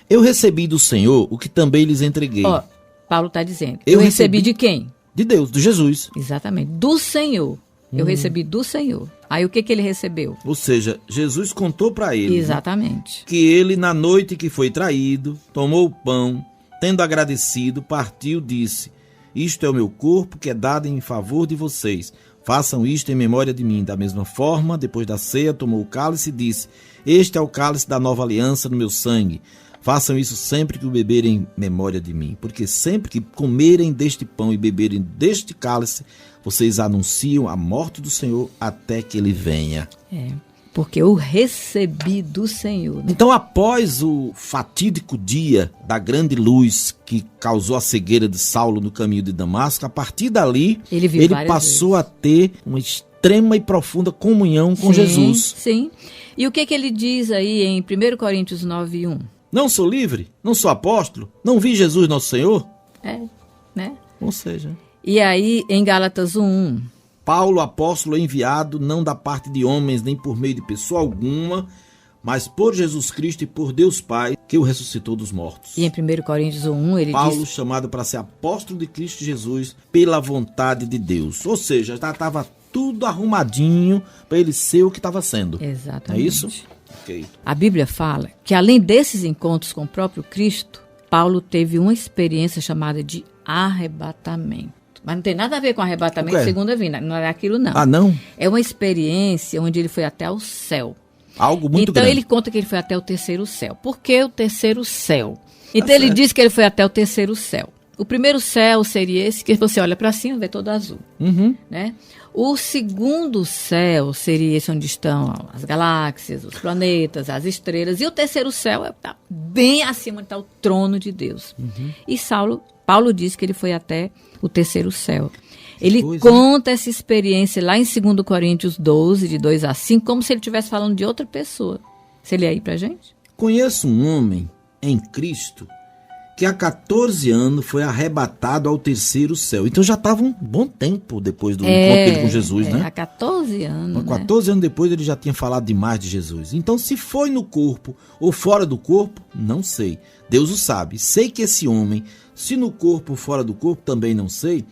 A: Eu recebi do Senhor o que também lhes entreguei.
B: Ó, Paulo está dizendo. Eu recebi de quem?
A: De Deus, de Jesus.
B: Exatamente, do Senhor. Eu recebi do Senhor. Aí o que ele recebeu?
A: Ou seja, Jesus contou para ele.
B: Exatamente.
A: Né, que ele, na noite que foi traído, tomou o pão, tendo agradecido, partiu, disse: isto é o meu corpo que é dado em favor de vocês. Façam isto em memória de mim. Da mesma forma, depois da ceia, tomou o cálice e disse: este é o cálice da nova aliança no meu sangue. Façam isso sempre que o beberem em memória de mim, porque sempre que comerem deste pão e beberem deste cálice, vocês anunciam a morte do Senhor até que ele venha.
B: Porque eu recebi do Senhor. Né?
A: Então, após o fatídico dia da grande luz que causou a cegueira de Saulo no caminho de Damasco, a partir dali, ele passou a ter uma extrema e profunda comunhão com Jesus.
B: Sim. E o que ele diz aí em 1 Coríntios 9, 1?
A: Não sou livre? Não sou apóstolo? Não vi Jesus nosso Senhor?
B: Né?
A: Ou seja...
B: E aí, em Gálatas 1:1...
A: Paulo, apóstolo enviado, não da parte de homens, nem por meio de pessoa alguma, mas por Jesus Cristo e por Deus Pai, que o ressuscitou dos mortos.
B: E em 1 Coríntios 1:1, ele
A: Paulo,
B: diz...
A: chamado para ser apóstolo de Cristo Jesus, pela vontade de Deus. Ou seja, já estava tudo arrumadinho para ele ser o que estava sendo.
B: Exatamente.
A: É isso? Okay.
B: A Bíblia fala que, além desses encontros com o próprio Cristo, Paulo teve uma experiência chamada de arrebatamento. Mas não tem nada a ver com arrebatamento de segunda vinda. Não é aquilo, não.
A: Ah, não?
B: É uma experiência onde ele foi até o céu.
A: Algo muito grande.
B: Então ele conta que ele foi até o terceiro céu. Por que o terceiro céu? Então ele diz que ele foi até o terceiro céu. O primeiro céu seria esse que você olha para cima e vê todo azul. Né? O segundo céu seria esse onde estão as galáxias, os planetas, as estrelas. E o terceiro céu está bem acima onde está o trono de Deus. E Paulo diz que ele foi até o terceiro céu. Ele conta essa experiência lá em 2 Coríntios 12, de 2 a 5, como se ele estivesse falando de outra pessoa. Você lê aí pra gente?
A: Conheço um homem em Cristo que há 14 anos foi arrebatado ao terceiro céu. Então já estava um bom tempo depois do encontro dele com Jesus, né?
B: Há 14 anos.
A: 14 anos depois ele já tinha falado demais de Jesus. Então, se foi no corpo ou fora do corpo, não sei. Deus o sabe. Sei que esse homem, se no corpo ou fora do corpo, também não sei,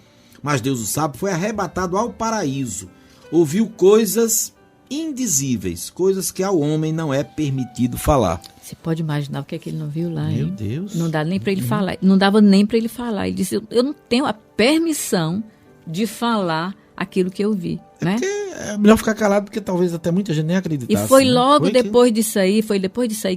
A: mas Deus o sabe, foi arrebatado ao paraíso. Ouviu coisas indizíveis, coisas que ao homem não é permitido falar.
B: Você pode imaginar o que é que ele não viu lá,
A: Meu
B: hein?
A: Deus.
B: Não dá nem para ele falar. Não dava nem para ele falar. Ele disse: eu não tenho a permissão de falar aquilo que eu vi. Né?
A: É melhor ficar calado, porque talvez até muita gente nem acreditasse.
B: E foi logo depois disso aí,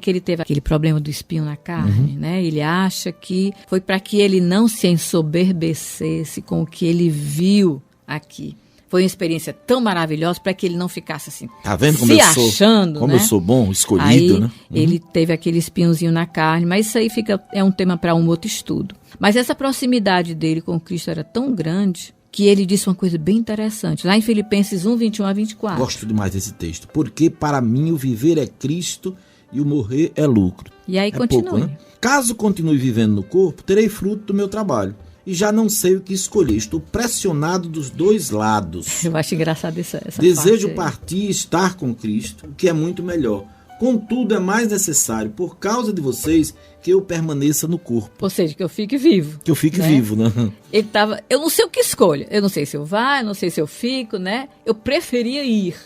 B: que ele teve aquele problema do espinho na carne, né? Ele acha que foi para que ele não se ensoberbecesse com o que ele viu aqui. Foi uma experiência tão maravilhosa para que ele não ficasse assim,
A: tá vendo como
B: se achando,
A: como
B: né?
A: eu sou bom, escolhido,
B: aí,
A: né?
B: Ele teve aquele espinhozinho na carne, mas isso aí é um tema para um outro estudo. Mas essa proximidade dele com Cristo era tão grande que ele disse uma coisa bem interessante, lá em Filipenses 1, 21 a 24.
A: Gosto demais desse texto. Porque para mim o viver é Cristo e o morrer é lucro.
B: E aí continue.
A: Pouco, né? Caso continue vivendo no corpo, terei fruto do meu trabalho. E já não sei o que escolher. Estou pressionado dos dois lados.
B: Eu acho engraçado essa
A: Desejo
B: parte
A: partir e estar com Cristo, o que é muito melhor. Contudo, é mais necessário, por causa de vocês, que eu permaneça no corpo.
B: Ou seja, que eu fique vivo.
A: Que eu fique vivo, né?
B: Ele tava, eu não sei o que escolha. Eu não sei se eu vou, eu não sei se eu fico, né? Eu preferia ir.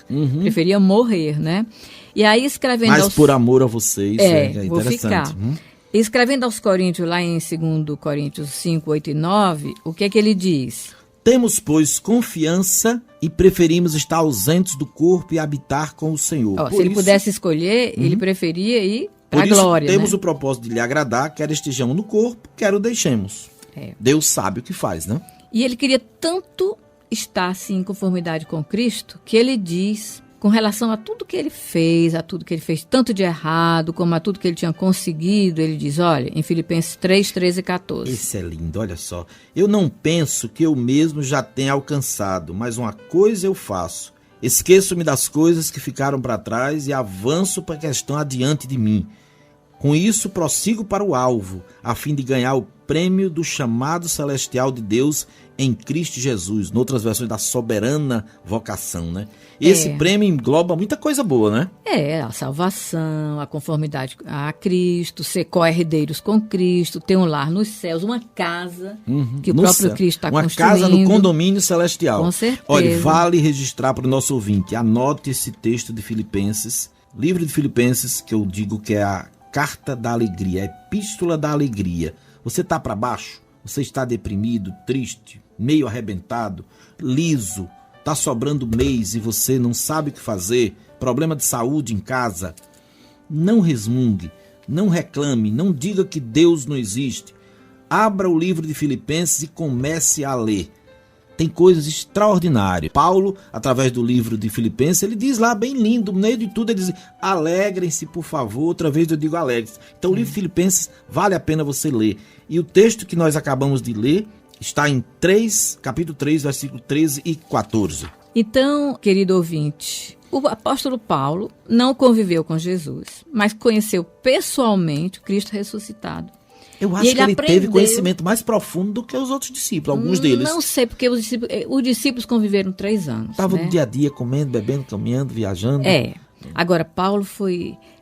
B: Preferia morrer, né? E aí escrevendo
A: Mas por amor a vocês, é interessante.
B: Vou ficar. Escrevendo aos Coríntios, lá em 2 Coríntios 5, 8 e 9, o que é que ele diz?
A: Temos, pois, confiança e preferimos estar ausentes do corpo e habitar com o Senhor.
B: Se ele pudesse escolher, ele preferia ir para a glória.
A: Temos,
B: né?
A: o propósito de lhe agradar, quer estejamos no corpo, quer o deixemos. Deus sabe o que faz, né?
B: E ele queria tanto estar assim, em conformidade com Cristo, que ele diz, com relação a tudo que ele fez, a tudo que ele fez tanto de errado, como a tudo que ele tinha conseguido, ele diz, olha, em Filipenses 3, 13 e 14.
A: Esse é lindo, olha só. Eu não penso que eu mesmo já tenha alcançado, mas uma coisa eu faço. Esqueço-me das coisas que ficaram para trás e avanço para a questão adiante de mim. Com isso, prossigo para o alvo, a fim de ganhar o prêmio do chamado celestial de Deus em Cristo Jesus, noutras versões da soberana vocação, né? Esse prêmio engloba muita coisa boa, né?
B: A salvação, a conformidade a Cristo, ser co-herdeiros com Cristo, ter um lar nos céus, uma casa que o próprio
A: céu.
B: Cristo está construindo.
A: Uma casa no condomínio celestial.
B: Com certeza.
A: Olha, vale registrar para o nosso ouvinte, anote esse texto de Filipenses, livro de Filipenses, que eu digo que é a Carta da Alegria, a Epístola da Alegria. Você está para baixo? Você está deprimido, triste, meio arrebentado, liso, está sobrando mês e você não sabe o que fazer, problema de saúde em casa? Não resmungue, não reclame, não diga que Deus não existe. Abra o livro de Filipenses e comece a ler. Tem coisas extraordinárias. Paulo, através do livro de Filipenses, ele diz lá bem lindo, no meio de tudo ele diz, alegrem-se por favor, outra vez eu digo alegre-se. Então o livro de Filipenses vale a pena você ler. E o texto que nós acabamos de ler está em capítulo 3, versículo 13 e 14.
B: Então, querido ouvinte, o apóstolo Paulo não conviveu com Jesus, mas conheceu pessoalmente o Cristo ressuscitado.
A: Eu acho que ele teve conhecimento mais profundo do que os outros discípulos, alguns deles.
B: Não sei, porque os discípulos conviveram 3 anos.
A: Estavam no dia a dia, comendo, bebendo, caminhando, viajando.
B: Agora, Paulo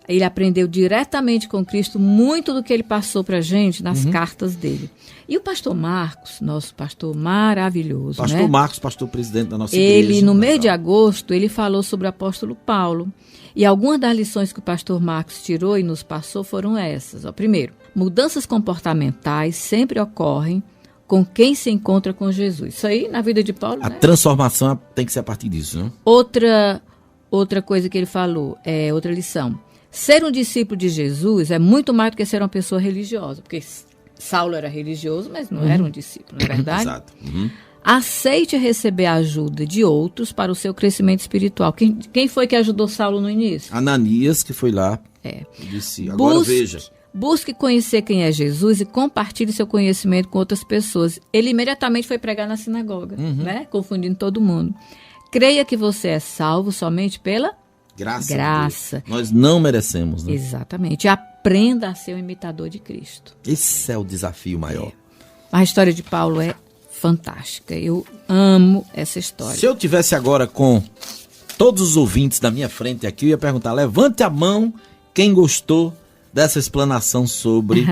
B: ele aprendeu diretamente com Cristo muito do que ele passou para a gente nas cartas dele. E o pastor Marcos, nosso pastor maravilhoso,
A: Pastor Marcos, pastor presidente da nossa igreja.
B: Ele, no mês de agosto, ele falou sobre o apóstolo Paulo. E algumas das lições que o pastor Marcos tirou e nos passou foram essas. Primeiro, mudanças comportamentais sempre ocorrem com quem se encontra com Jesus. Isso aí, na vida de Paulo,
A: a transformação tem que ser a partir disso, né?
B: Outra coisa que ele falou, outra lição. Ser um discípulo de Jesus é muito mais do que ser uma pessoa religiosa. Porque Saulo era religioso, mas não era um discípulo, não é verdade?
A: Exato.
B: Aceite receber a ajuda de outros para o seu crescimento espiritual. Quem foi que ajudou Saulo no início?
A: Ananias, que foi lá. Disse, agora veja.
B: Busque conhecer quem é Jesus e compartilhe seu conhecimento com outras pessoas. Ele imediatamente foi pregar na sinagoga, né? Confundindo todo mundo. Creia que você é salvo somente pela graça.
A: Nós não merecemos, né?
B: Exatamente. Aprenda a ser um imitador de Cristo.
A: Esse é o desafio maior.
B: A história de Paulo é fantástica. Eu amo essa história.
A: Se eu tivesse agora com todos os ouvintes da minha frente aqui, eu ia perguntar, levante a mão quem gostou dessa explanação sobre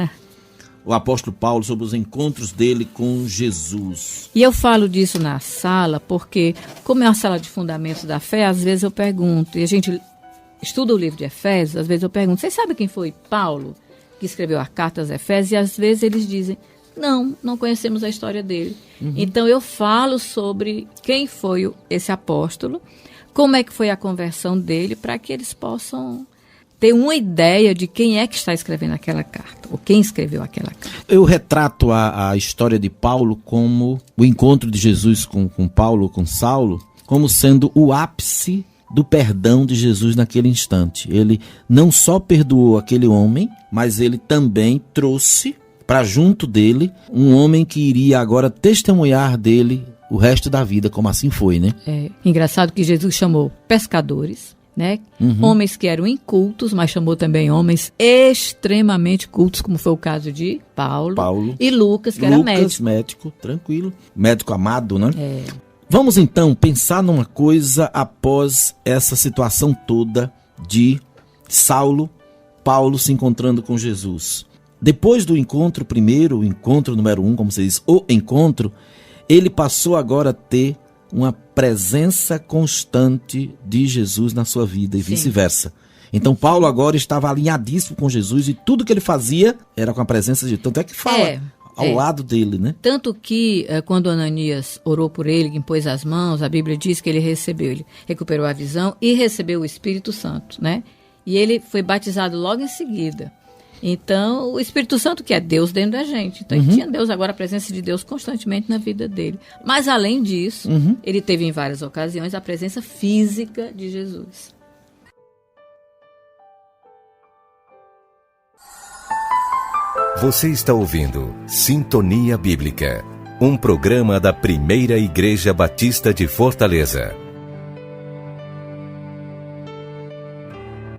A: o apóstolo Paulo, sobre os encontros dele com Jesus.
B: E eu falo disso na sala porque, como é uma sala de fundamentos da fé, às vezes eu pergunto, e a gente estuda o livro de Efésios, às vezes eu pergunto, vocês sabem quem foi Paulo que escreveu a carta aos Efésios? E às vezes eles dizem, não conhecemos a história dele. Então eu falo sobre quem foi esse apóstolo, como é que foi a conversão dele, para que eles possam ter uma ideia de quem é que está escrevendo aquela carta, ou quem escreveu aquela carta.
A: Eu retrato a história de Paulo como o encontro de Jesus com Paulo, com Saulo, como sendo o ápice do perdão de Jesus naquele instante. Ele não só perdoou aquele homem, mas ele também trouxe para junto dele um homem que iria agora testemunhar dele o resto da vida, como assim foi, né?
B: É engraçado que Jesus chamou pescadores, né? Homens que eram incultos, mas chamou também homens extremamente cultos, como foi o caso de Paulo. E Lucas, que era
A: médico, tranquilo. Médico amado, né? Vamos então pensar numa coisa após essa situação toda de Saulo, Paulo se encontrando com Jesus. Depois do encontro primeiro, o encontro número 1, como você diz, o encontro, ele passou agora a ter uma presença constante de Jesus na sua vida e vice-versa. Então Paulo agora estava alinhadíssimo com Jesus e tudo que ele fazia era com a presença de... Tanto é que fala ao lado dele, né?
B: Tanto que quando Ananias orou por ele, impôs as mãos, a Bíblia diz que ele recuperou a visão e recebeu o Espírito Santo, né? E ele foi batizado logo em seguida. Então, o Espírito Santo, que é Deus dentro da gente. Então, ele tinha Deus, agora a presença de Deus constantemente na vida dele. Mas, além disso, ele teve em várias ocasiões a presença física de Jesus.
C: Você está ouvindo Sintonia Bíblica, um programa da Primeira Igreja Batista de Fortaleza.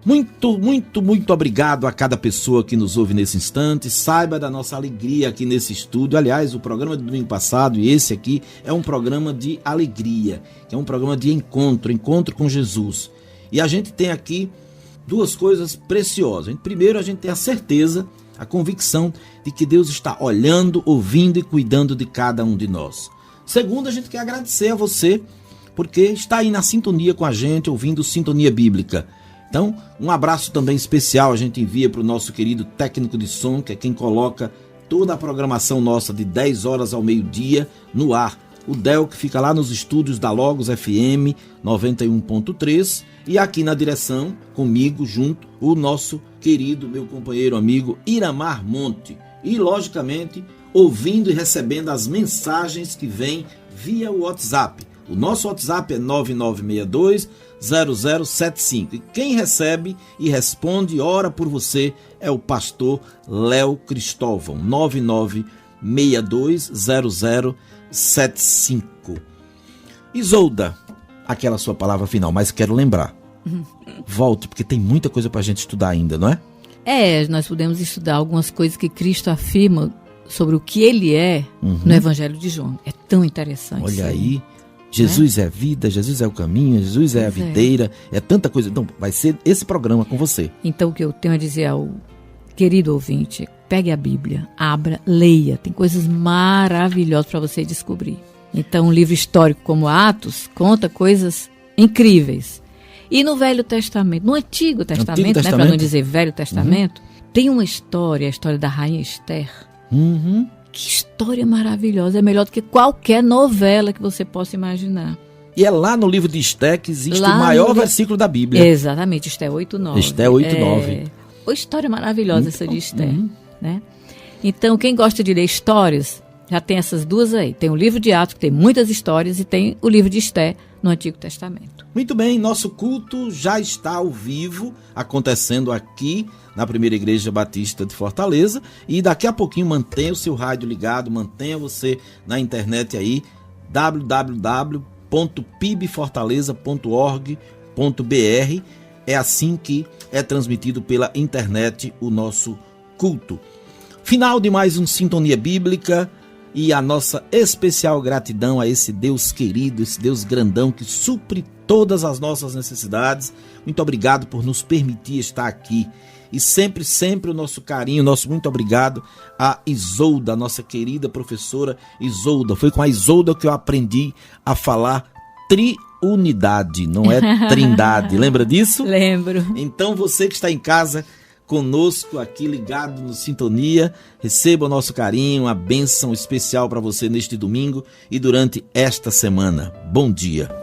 A: Muito obrigado a cada pessoa que nos ouve nesse instante. Saiba da nossa alegria aqui nesse estúdio. Aliás, o programa do domingo passado e esse aqui é um programa de alegria, que é um programa de encontro com Jesus. E a gente tem aqui duas coisas preciosas. Primeiro, a gente tem a certeza, a convicção de que Deus está olhando, ouvindo e cuidando de cada um de nós. Segundo, a gente quer agradecer a você, porque está aí na sintonia com a gente, ouvindo Sintonia Bíblica. Então, um abraço também especial a gente envia para o nosso querido técnico de som, que é quem coloca toda a programação nossa de 10 horas ao meio-dia no ar. O Del, que fica lá nos estúdios da Logos FM 91.3, e aqui na direção, comigo, junto, o nosso querido, meu companheiro, amigo Iramar Monte. E, logicamente, ouvindo e recebendo as mensagens que vêm via o WhatsApp. O nosso WhatsApp é 9962-0075. E quem recebe e responde e ora por você é o pastor Léo Cristóvão, 9962-0075. Isolda, aquela sua palavra final, mas quero lembrar. Volte, porque tem muita coisa para a gente estudar ainda, não é?
B: Nós podemos estudar algumas coisas que Cristo afirma sobre o que ele é no Evangelho de João. É tão interessante.
A: Olha aí. Jesus é vida, Jesus é o caminho, Jesus é a videira, é tanta coisa. Então, vai ser esse programa com você.
B: Então, o que eu tenho a dizer ao querido ouvinte, pegue a Bíblia, abra, leia. Tem coisas maravilhosas para você descobrir. Então, um livro histórico como Atos conta coisas incríveis. E no Velho Testamento, no Antigo Testamento, né, para não dizer Velho Testamento, tem uma história, a história da Rainha Esther. Que história maravilhosa, é melhor do que qualquer novela que você possa imaginar.
A: E é lá no livro de Esther que existe o maior versículo da Bíblia.
B: Exatamente, Esther 8:9.
A: Esther 8:9.
B: Uma história maravilhosa essa de Esther. Né? Então, quem gosta de ler histórias, já tem essas duas aí. Tem o livro de Atos, que tem muitas histórias, e tem o livro de Esther no Antigo Testamento.
A: Muito bem, nosso culto já está ao vivo, acontecendo aqui na Primeira Igreja Batista de Fortaleza, e daqui a pouquinho mantenha o seu rádio ligado, mantenha você na internet aí, www.pibfortaleza.org.br. É assim que é transmitido pela internet o nosso culto. Final de mais um Sintonia Bíblica, e a nossa especial gratidão a esse Deus querido, esse Deus grandão que supre todas as nossas necessidades. Muito obrigado por nos permitir estar aqui. E sempre o nosso carinho, nosso muito obrigado a Isolda, a nossa querida professora Isolda. Foi com a Isolda que eu aprendi a falar triunidade, não é trindade. Lembra disso?
B: Lembro.
A: Então você que está em casa conosco aqui ligado no Sintonia, receba o nosso carinho, uma bênção especial para você neste domingo e durante esta semana. Bom dia.